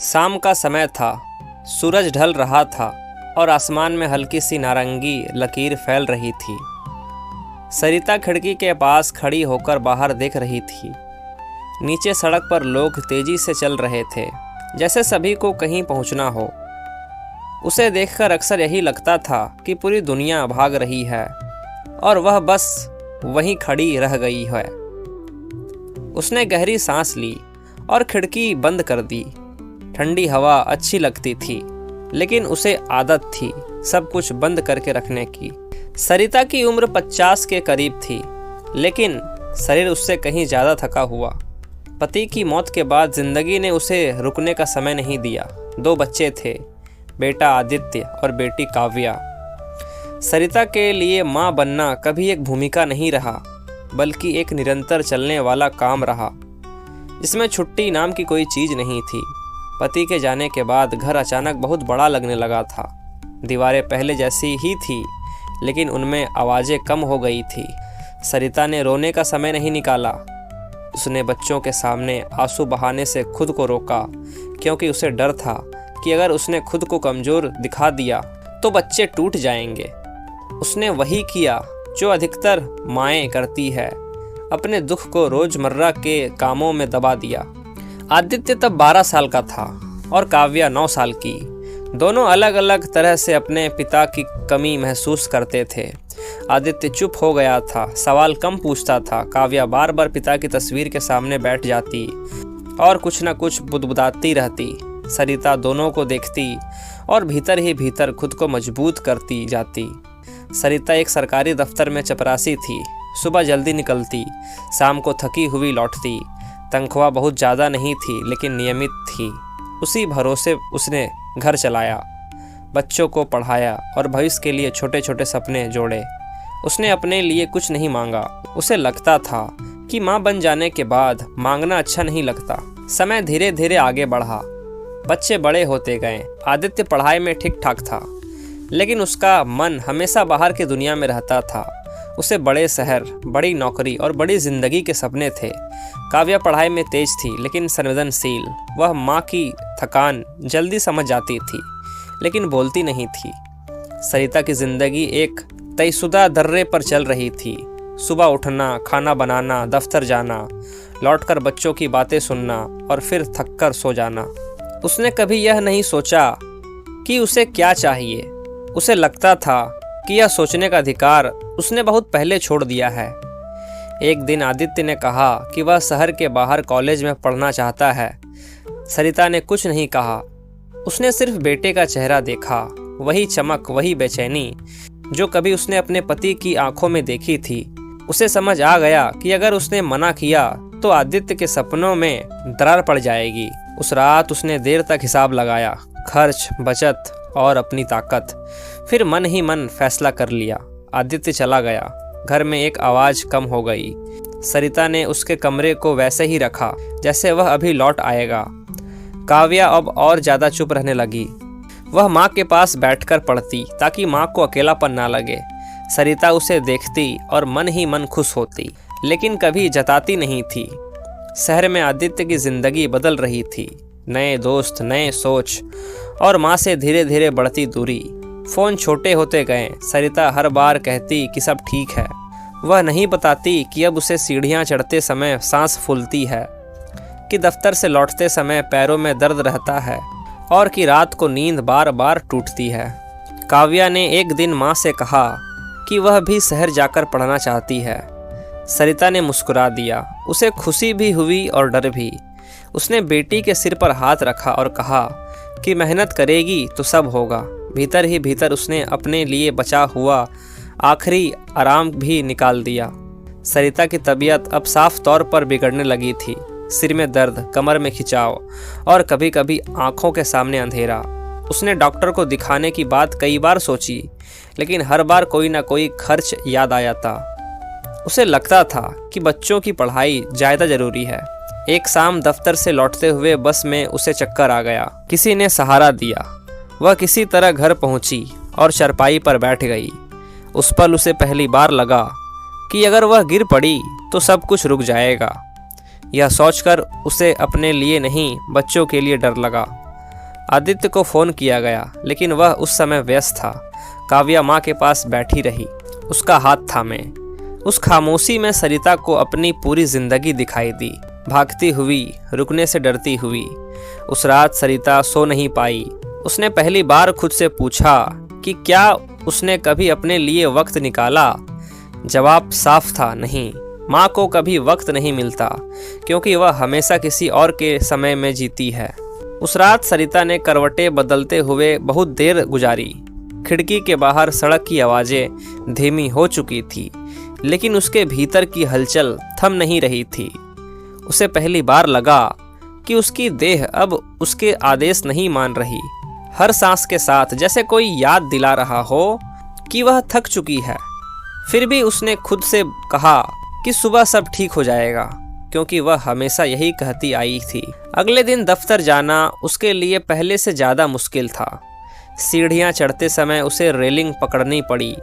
शाम का समय था। सूरज ढल रहा था और आसमान में हल्की सी नारंगी लकीर फैल रही थी। सरिता खिड़की के पास खड़ी होकर बाहर देख रही थी। नीचे सड़क पर लोग तेजी से चल रहे थे, जैसे सभी को कहीं पहुंचना हो। उसे देखकर अक्सर यही लगता था कि पूरी दुनिया भाग रही है और वह बस वहीं खड़ी रह गई है। उसने गहरी सांस ली और खिड़की बंद कर दी। ठंडी हवा अच्छी लगती थी, लेकिन उसे आदत थी सब कुछ बंद करके रखने की। सरिता की उम्र 50 के करीब थी, लेकिन शरीर उससे कहीं ज़्यादा थका हुआ। पति की मौत के बाद जिंदगी ने उसे रुकने का समय नहीं दिया। 2 बच्चे थे, बेटा आदित्य और बेटी काव्या। सरिता के लिए माँ बनना कभी एक भूमिका नहीं रहा, बल्कि एक निरंतर चलने वाला काम रहा, जिसमें छुट्टी नाम की कोई चीज़ नहीं थी। पति के जाने के बाद घर अचानक बहुत बड़ा लगने लगा था। दीवारें पहले जैसी ही थी, लेकिन उनमें आवाज़ें कम हो गई थी। सरिता ने रोने का समय नहीं निकाला। उसने बच्चों के सामने आंसू बहाने से खुद को रोका, क्योंकि उसे डर था कि अगर उसने खुद को कमज़ोर दिखा दिया तो बच्चे टूट जाएंगे। उसने वही किया जो अधिकतर माएँ करती है, अपने दुख को रोज़मर्रा के कामों में दबा दिया। आदित्य तब 12 साल का था और काव्या 9 साल की। दोनों अलग अलग तरह से अपने पिता की कमी महसूस करते थे। आदित्य चुप हो गया था, सवाल कम पूछता था। काव्या बार बार पिता की तस्वीर के सामने बैठ जाती और कुछ न कुछ बुदबुदाती रहती। सरिता दोनों को देखती और भीतर ही भीतर खुद को मजबूत करती जाती। सरिता एक सरकारी दफ्तर में चपरासी थी। सुबह जल्दी निकलती, शाम को थकी हुई लौटती। तनख्वाह बहुत ज़्यादा नहीं थी, लेकिन नियमित थी। उसी भरोसे उसने घर चलाया, बच्चों को पढ़ाया और भविष्य के लिए छोटे छोटे सपने जोड़े। उसने अपने लिए कुछ नहीं मांगा। उसे लगता था कि माँ बन जाने के बाद मांगना अच्छा नहीं लगता। समय धीरे धीरे आगे बढ़ा, बच्चे बड़े होते गए। आदित्य पढ़ाई में ठीक ठाक था, लेकिन उसका मन हमेशा बाहर की दुनिया में रहता था। उसे बड़े शहर, बड़ी नौकरी और बड़ी जिंदगी के सपने थे। काव्या पढ़ाई में तेज थी, लेकिन संवेदनशील। वह माँ की थकान जल्दी समझ जाती थी, लेकिन बोलती नहीं थी। सरिता की जिंदगी एक तयशुदा दर्रे पर चल रही थी। सुबह उठना, खाना बनाना, दफ्तर जाना, लौटकर बच्चों की बातें सुनना और फिर थककर सो जाना। उसने कभी यह नहीं सोचा कि उसे क्या चाहिए। उसे लगता था कि यह सोचने का अधिकार उसने बहुत पहले छोड़ दिया है। एक दिन आदित्य ने कहा कि वह शहर के बाहर कॉलेज में पढ़ना चाहता है। सरिता ने कुछ नहीं कहा। उसने सिर्फ बेटे का चेहरा देखा, वही चमक, वही बेचैनी जो कभी उसने अपने पति की आंखों में देखी थी। उसे समझ आ गया कि अगर उसने मना किया तो आदित्य के सपनों में दरार पड़ जाएगी। उस रात उसने देर तक हिसाब लगाया, खर्च, बचत और अपनी ताकत। फिर मन ही मन फैसला कर लिया। आदित्य चला गया। घर में एक आवाज़ कम हो गई। सरिता ने उसके कमरे को वैसे ही रखा जैसे वह अभी लौट आएगा। काव्या अब और ज़्यादा चुप रहने लगी। वह माँ के पास बैठकर पढ़ती, ताकि माँ को अकेलापन ना लगे। सरिता उसे देखती और मन ही मन खुश होती, लेकिन कभी जताती नहीं थी। शहर में आदित्य की जिंदगी बदल रही थी। नए दोस्त, नए सोच और माँ से धीरे धीरे बढ़ती दूरी। फ़ोन छोटे होते गए। सरिता हर बार कहती कि सब ठीक है। वह नहीं बताती कि अब उसे सीढ़ियाँ चढ़ते समय सांस फूलती है, कि दफ्तर से लौटते समय पैरों में दर्द रहता है और कि रात को नींद बार बार टूटती है। काव्या ने एक दिन माँ से कहा कि वह भी शहर जाकर पढ़ना चाहती है। सरिता ने मुस्कुरा दिया। उसे खुशी भी हुई और डर भी। उसने बेटी के सिर पर हाथ रखा और कहा कि मेहनत करेगी तो सब होगा। भीतर ही भीतर उसने अपने लिए बचा हुआ आखिरी आराम भी निकाल दिया। सरिता की तबीयत अब साफ तौर पर बिगड़ने लगी थी। सिर में दर्द, कमर में खिंचाव और कभी कभी आंखों के सामने अंधेरा। उसने डॉक्टर को दिखाने की बात कई बार सोची, लेकिन हर बार कोई ना कोई खर्च याद आ जाता। उसे लगता था कि बच्चों की पढ़ाई ज़्यादा ज़रूरी है। एक शाम दफ्तर से लौटते हुए बस में उसे चक्कर आ गया। किसी ने सहारा दिया। वह किसी तरह घर पहुंची और चारपाई पर बैठ गई। उस पल उसे पहली बार लगा कि अगर वह गिर पड़ी तो सब कुछ रुक जाएगा। यह सोचकर उसे अपने लिए नहीं, बच्चों के लिए डर लगा। आदित्य को फ़ोन किया गया, लेकिन वह उस समय व्यस्त था। काव्या माँ के पास बैठी रही, उसका हाथ थामे। उस खामोशी में सरिता को अपनी पूरी जिंदगी दिखाई दी, भागती हुई, रुकने से डरती हुई। उस रात सरिता सो नहीं पाई। उसने पहली बार खुद से पूछा कि क्या उसने कभी अपने लिए वक्त निकाला। जवाब साफ था, नहीं। माँ को कभी वक्त नहीं मिलता, क्योंकि वह हमेशा किसी और के समय में जीती है। उस रात सरिता ने करवटें बदलते हुए बहुत देर गुजारी। खिड़की के बाहर सड़क की आवाज़ें धीमी हो चुकी थी, लेकिन उसके भीतर की हलचल थम नहीं रही थी। उसे पहली बार लगा कि उसकी देह अब उसके आदेश नहीं मान रही। हर सांस के साथ जैसे कोई याद दिला रहा हो कि वह थक चुकी है। फिर भी उसने खुद से कहा कि सुबह सब ठीक हो जाएगा, क्योंकि वह हमेशा यही कहती आई थी। अगले दिन दफ्तर जाना उसके लिए पहले से ज़्यादा मुश्किल था। सीढ़ियाँ चढ़ते समय उसे रेलिंग पकड़नी पड़ी।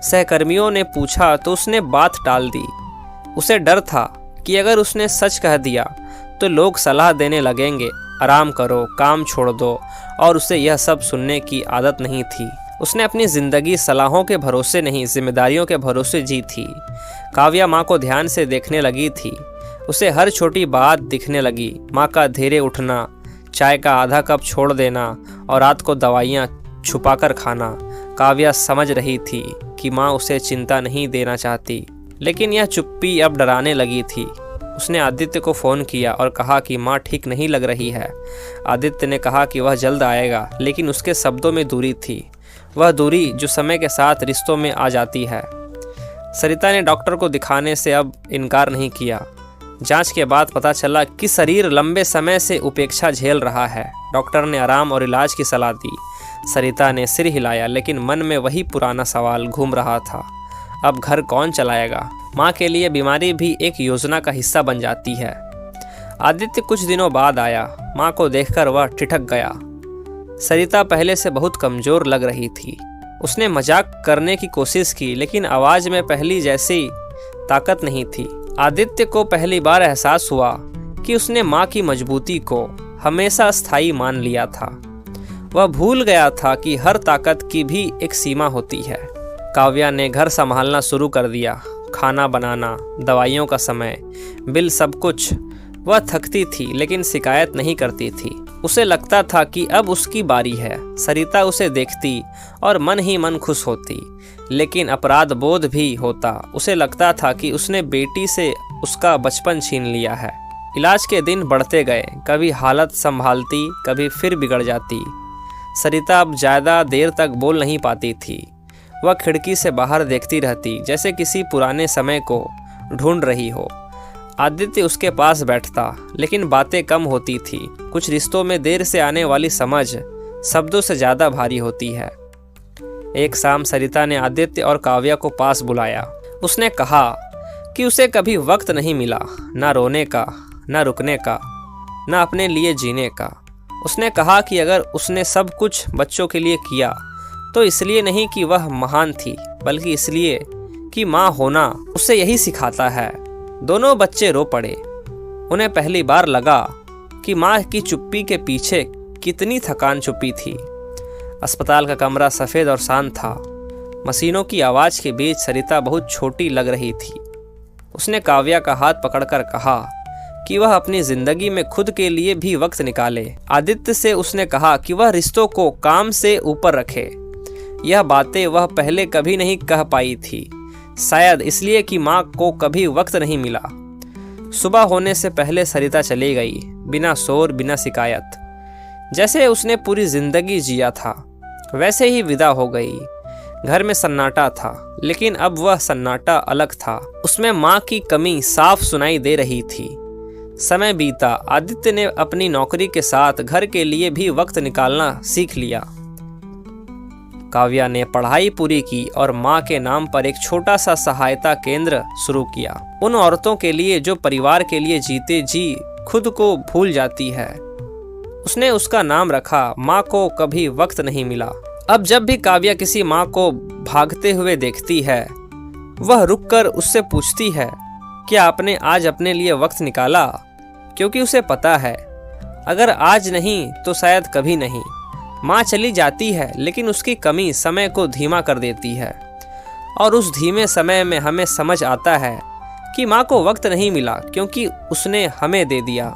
सहकर्मियों ने पूछा तो उसने बात टाल दी। उसे डर था कि अगर उसने सच कह दिया तो लोग सलाह देने लगेंगे, आराम करो, काम छोड़ दो, और उसे यह सब सुनने की आदत नहीं थी। उसने अपनी ज़िंदगी सलाहों के भरोसे नहीं, जिम्मेदारियों के भरोसे जी थी। काव्या माँ को ध्यान से देखने लगी थी। उसे हर छोटी बात दिखने लगी। माँ का धीरे उठना, चाय का आधा कप छोड़ देना और रात को दवाइयाँ छुपाकर खाना। काव्या समझ रही थी कि माँ उसे चिंता नहीं देना चाहती, लेकिन यह चुप्पी अब डराने लगी थी। उसने आदित्य को फ़ोन किया और कहा कि माँ ठीक नहीं लग रही है। आदित्य ने कहा कि वह जल्द आएगा, लेकिन उसके शब्दों में दूरी थी, वह दूरी जो समय के साथ रिश्तों में आ जाती है। सरिता ने डॉक्टर को दिखाने से अब इनकार नहीं किया। जांच के बाद पता चला कि शरीर लंबे समय से उपेक्षा झेल रहा है। डॉक्टर ने आराम और इलाज की सलाह दी। सरिता ने सिर हिलाया, लेकिन मन में वही पुराना सवाल घूम रहा था, अब घर कौन चलाएगा। माँ के लिए बीमारी भी एक योजना का हिस्सा बन जाती है। आदित्य कुछ दिनों बाद आया। माँ को देखकर वह ठिठक गया। सरिता पहले से बहुत कमज़ोर लग रही थी। उसने मजाक करने की कोशिश की, लेकिन आवाज़ में पहली जैसी ताकत नहीं थी। आदित्य को पहली बार एहसास हुआ कि उसने माँ की मजबूती को हमेशा स्थायी मान लिया था। वह भूल गया था कि हर ताकत की भी एक सीमा होती है। काव्या ने घर संभालना शुरू कर दिया, खाना बनाना, दवाइयों का समय, बिल, सब कुछ। वह थकती थी, लेकिन शिकायत नहीं करती थी। उसे लगता था कि अब उसकी बारी है। सरिता उसे देखती और मन ही मन खुश होती, लेकिन अपराध बोध भी होता। उसे लगता था कि उसने बेटी से उसका बचपन छीन लिया है। इलाज के दिन बढ़ते गए। कभी हालत संभालती, कभी फिर बिगड़ जाती। सरिता अब ज़्यादा देर तक बोल नहीं पाती थी। वह खिड़की से बाहर देखती रहती, जैसे किसी पुराने समय को ढूंढ रही हो। आदित्य उसके पास बैठता, लेकिन बातें कम होती थी। कुछ रिश्तों में देर से आने वाली समझ शब्दों से ज़्यादा भारी होती है। एक शाम सरिता ने आदित्य और काव्या को पास बुलाया। उसने कहा कि उसे कभी वक्त नहीं मिला, ना रोने का, ना रुकने का, ना अपने लिए जीने का। उसने कहा कि अगर उसने सब कुछ बच्चों के लिए किया तो इसलिए नहीं कि वह महान थी, बल्कि इसलिए कि माँ होना उसे यही सिखाता है। दोनों बच्चे रो पड़े। उन्हें पहली बार लगा कि माँ की चुप्पी के पीछे कितनी थकान छुपी थी। अस्पताल का कमरा सफ़ेद और शांत था। मशीनों की आवाज़ के बीच सरिता बहुत छोटी लग रही थी। उसने काव्या का हाथ पकड़कर कहा कि वह अपनी ज़िंदगी में खुद के लिए भी वक्त निकाले। आदित्य से उसने कहा कि वह रिश्तों को काम से ऊपर रखे। यह बातें वह पहले कभी नहीं कह पाई थी, शायद इसलिए कि माँ को कभी वक्त नहीं मिला। सुबह होने से पहले सरिता चली गई, बिना शोर, बिना शिकायत। जैसे उसने पूरी जिंदगी जिया था वैसे ही विदा हो गई। घर में सन्नाटा था, लेकिन अब वह सन्नाटा अलग था। उसमें माँ की कमी साफ सुनाई दे रही थी। समय बीता। आदित्य ने अपनी नौकरी के साथ घर के लिए भी वक्त निकालना सीख लिया। काव्या ने पढ़ाई पूरी की और माँ के नाम पर एक छोटा सा सहायता केंद्र शुरू किया, उन औरतों के लिए जो परिवार के लिए जीते जी खुद को भूल जाती है। उसने उसका नाम रखा, माँ को कभी वक्त नहीं मिला। अब जब भी काव्या किसी माँ को भागते हुए देखती है, वह रुककर उससे पूछती है, क्या आपने आज अपने लिए वक्त निकाला? क्योंकि उसे पता है अगर आज नहीं तो शायद कभी नहीं। माँ चली जाती है लेकिन उसकी कमी समय को धीमा कर देती है, और उस धीमे समय में हमें समझ आता है कि माँ को वक्त नहीं मिला क्योंकि उसने हमें दे दिया।